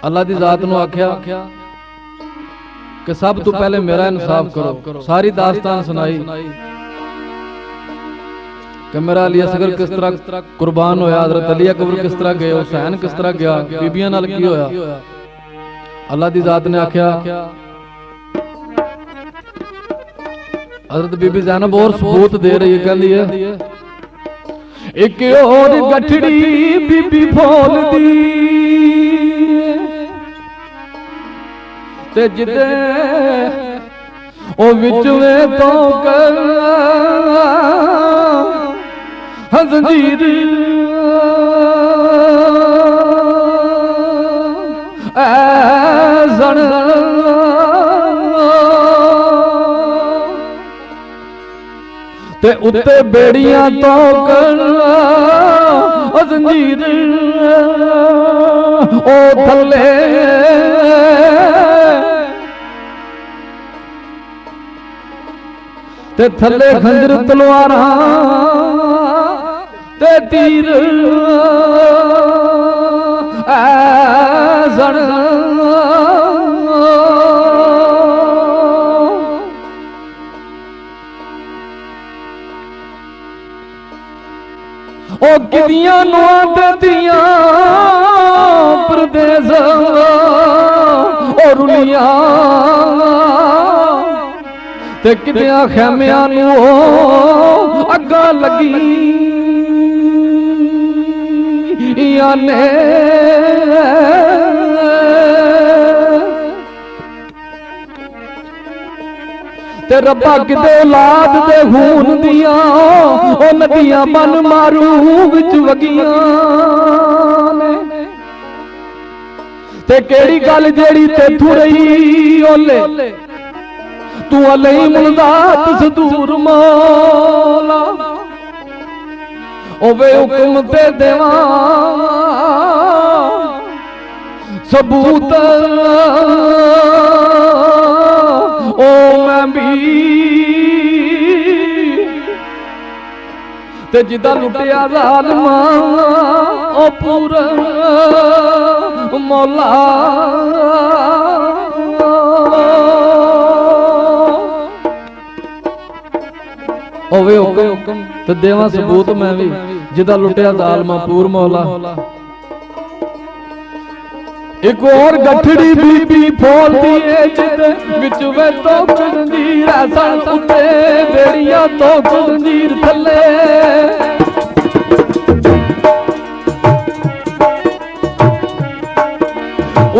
अल्लाह दी जात नूं आख्या कि सब तो पहले मेरा इंसाफ करो। सारी दास्तान सुनाई कि मेरा अली असगर किस तरह कुर्बान होया, हजरत अली अकबर किस तरह गए, हुसैन किस तरह गया, बीबियां नाल की होया। अल्लाह दी जात ने आख्या हजरत बीबी ज़ैनब और सबूत दे रही है, कहती है एक और गठड़ी बीबी फोल दी ते जिदे ओ विच में तो कर हज़ीर ऐसन ते उत्ते बेड़ियां तो कर जंजीर ओ थले ते थले खंजर तलवारां ते तीर ऐसन ओ किदियां नुआ दियां प्रदेश और रुलियां ते किदियां खैमियां नूं अग्गा लगी ने ते रब्बा किते औलाद दे खून दियां ओ नदियां बन मारू विच वगियां ने ते केड़ी गल जेड़ी तेथू रही ओले तू अलई मुलदात सदूर मौला ओवे हुक्म ते देवा सबूत ओ मैं भी ते जिदा लुटिया ज़ालिमा ओ पूरा मौला ओवे हुक्म ते देवा सबूत मैं भी जिदा लुटिया ज़ालिमा पूर मौला। एक और गठड़ी बीबी फोल दिए जिदे विच वे तो जंजीर ऐसा उत्ते बेड़ियां तो जंजीर थले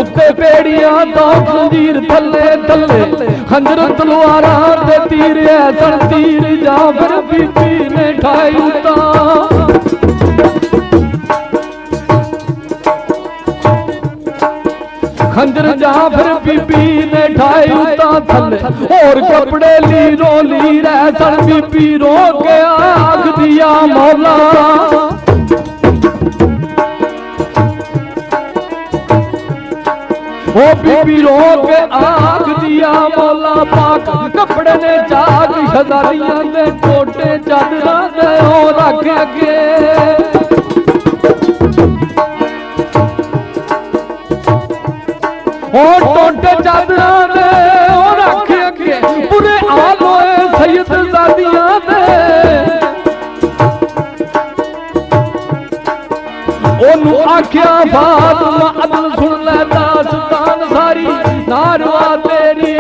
उत्ते बेड़ियां तो जंजीर थले थले खंजर तलवारां ते तीर ऐसा तीर जाफर बीबी ने ठाई उता खंजर जाफर बीबी ने ठाई उता थले और कपड़े लीरो लीर ऐसन बीबी रो के आख दिया मौला ओ बीबी रो के आख दिया मौला पाक कपड़े ने जाग शहजादियां दे कोटे चादरां दे ओ रख अगे और टोटे चादरा दे और रख अगे पूरे आल होए सैयद ज़ादियां दे ओनू आख्या फातिमा अदल सुन ले दास्तान सारी नारवा तेरी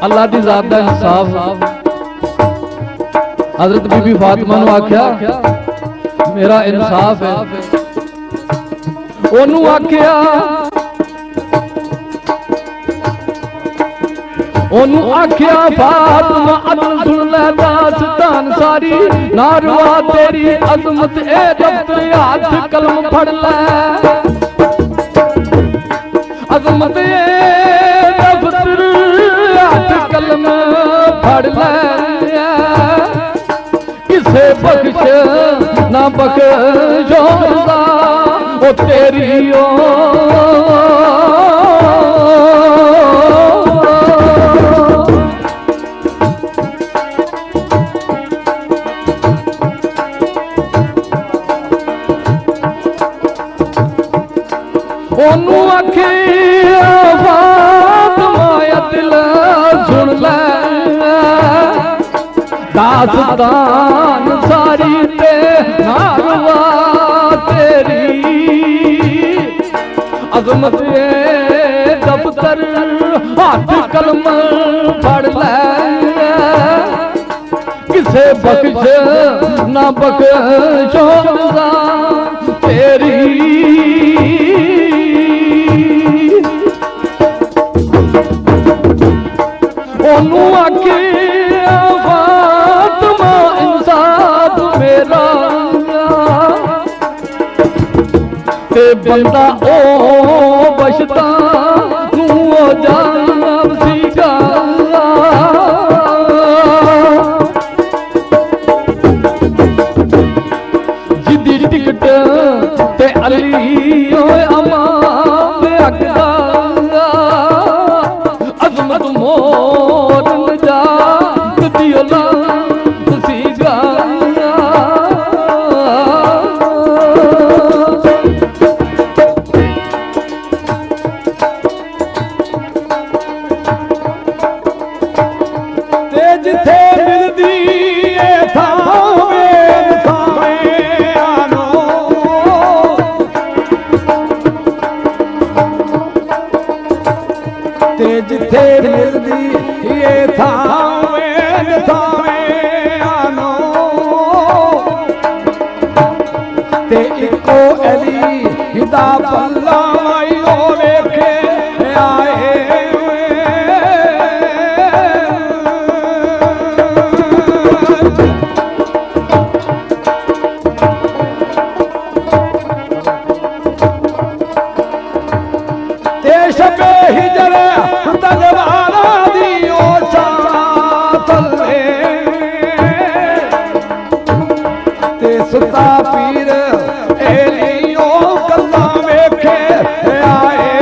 अल्लाह दी ज़ात दा इंसाफ हजरत बीबी फातिमा नू आख्या मेरा इंसाफ है ओनू आख्या फातिमा अदल सुन ले दास्तान सारी नारवा तेरी अजमत ए दफ्तर हाथ कलम फड़ ले अजमत ए दफ्तर हाथ कलम फड़ ले किसे बख्श ना बख्शोंदा ओ तेरी ओ ਉਹਨੂੰ ਆਖਿਆ ਫਾਤਮਾ ਦਿਲ ਸੁਣ ਲੈ ਦਾਸਤਾਨ ਸਾਰੀ ਤੇ ਨਾਰਵਾ ਤੇਰੀ ਅਜ਼ਮਤ ਏ ਦਫ਼ਤਰ ਹੱਥ ਕਲਮ ਫੜ ਲੈ ਕਿਸੇ ਬਖਸ਼ ਨਾ ਬਖਸ਼ੋਂਦਾ ਤੇਰੀ ਉਹਨੂੰ ਆਖਿਆ ਫਾਤਮਾ ਇਨਸਾਫ ਮੇਰਾ ਤੇ ਬੰਦਾ ਉਹ ਬਸ਼ਤਾ ਨੂੰ ਉਹ ਜਾਨ ਸੀਗਾ ਜਿੱਦੀ ਟਿਕਟ ਤੇ ਅਲੀ ਓਏ ਅਮਾ ਅਗਦਾ ਅਜ਼ਮਤ ਮੋਰ ਨਜਾਤ ਦੀ ਔਲਾਦ ਸੀਗਾ ਤੇ ਜਿੱਥੇ ਮਿਲਦੀ ਏ ਥਾਵੇਂ ਥਾਵੇਂ ਆਨੋ ਤੇ ਜਿੱਥੇ ਮਿਲਦੀ ਏ ਥਾਵੇਂ ਥਾਵੇਂ ਆਨੋ ਤੇ ਇੱਕੋ ਅਲੀ ਦਾ ਪੱਲਾ ਉਹ ਵੇਖੇ ਆਏ ਸ਼ਬੇ ਹਿਜਰ ਤਲਵਾਰਾਂ ਦੀ ਉਹ ਛਾਂ ਥੱਲੇ ਤੇ ਸੁੱਤਾ ਪੀਰ ਏਲੀ ਉਹ ਗੱਲਾਂ ਵੇਖੇ ਆਏ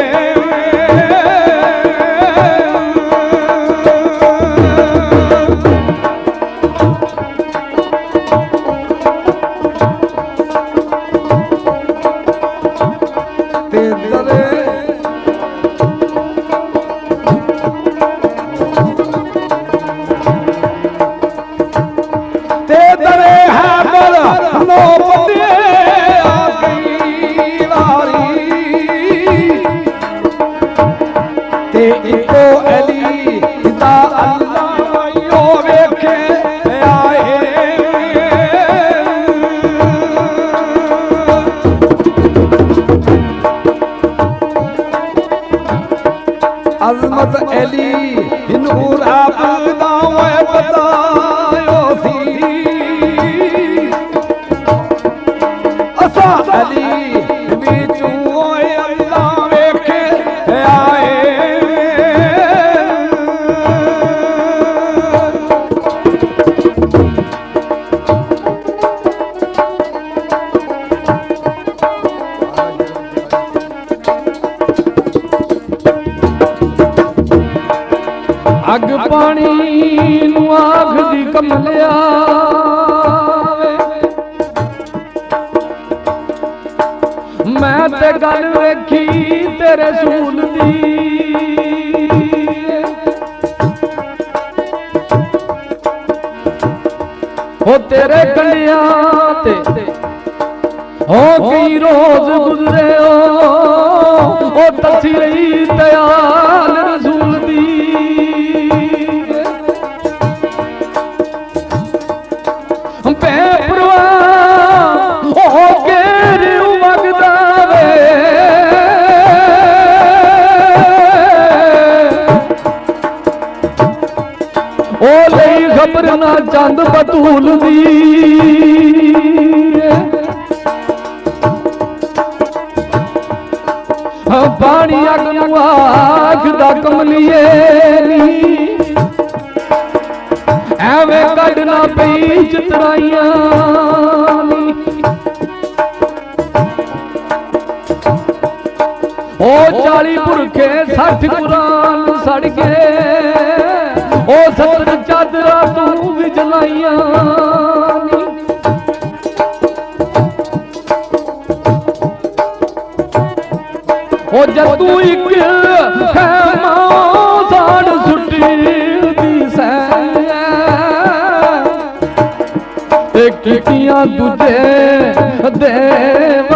ਤੇ ਦਰੇ ਤੇ ਇੱਕੋ ਅਲੀ ਦਾ ਅੱਲਾ ਉਹ ਵੇਖੇ ਆਏ ਅਜ਼ਮਤ ਅਲੀ ਨੂਰ ਆਪ ਦਾ ਓਏ ਬਤਾਇਓ ਸੀ ਅਸਾ ਅਲੀ ਵਿੱਚੋਂ ਓਏ ਅੱਲਾ ਵੇਖੇ ਆਏ ਅੱਗ ਪਾਣੀ ਨੂੰ ਆਖ ਦੀ ਕਮਲਿਆ ਮੈਂ ਤੇ ਗੱਲ ਵੇਖੀ ਤੇਰੇ ਸੂਲ ਦੀ ਉਹ ਤੇਰੇ ਕੰਡਿਆਂ ਤੇ ਉਹ ਕੀ ਰੋਜ਼ ਗੁਜ਼ਰੇ ਉਹ ਤਸੀ ਰਹੀ ਦਇਆਲ ਰਸੂਲ ਦੀ ਉਹ ਲਈ ਖਬਰ ਨਾ ਚੰਦ ਬਤੂਲ ਦੀ ਪਾਣੀ ਅੱਗ ਨੂੰ ਆਖਦਾ ਕਮਲੀਏ ਨੀ ਐਵੇਂ ਕੱਢਣਾ ਪਈ ਚਤਰਾਈਆਂ ਨੀ ਉਹ 40 ਪੁਰਖੇ 60 ਕੁਰਾਨ ਸੜ ਗਏ ਉਹ 70 ਚਾਦਰਾਂ ਤੂੰ ਵੀ ਜਲਾਈਆਂ ਨੀ ਉਹ ਜਦੂ ਇੱਕ ਖੈਮਾ ਸਾੜ ਸੁੱਟੀ ਦੀ ਸੈ ਤੇ ਕੀਤੀਆਂ ਦੂਜੇ ਦੇ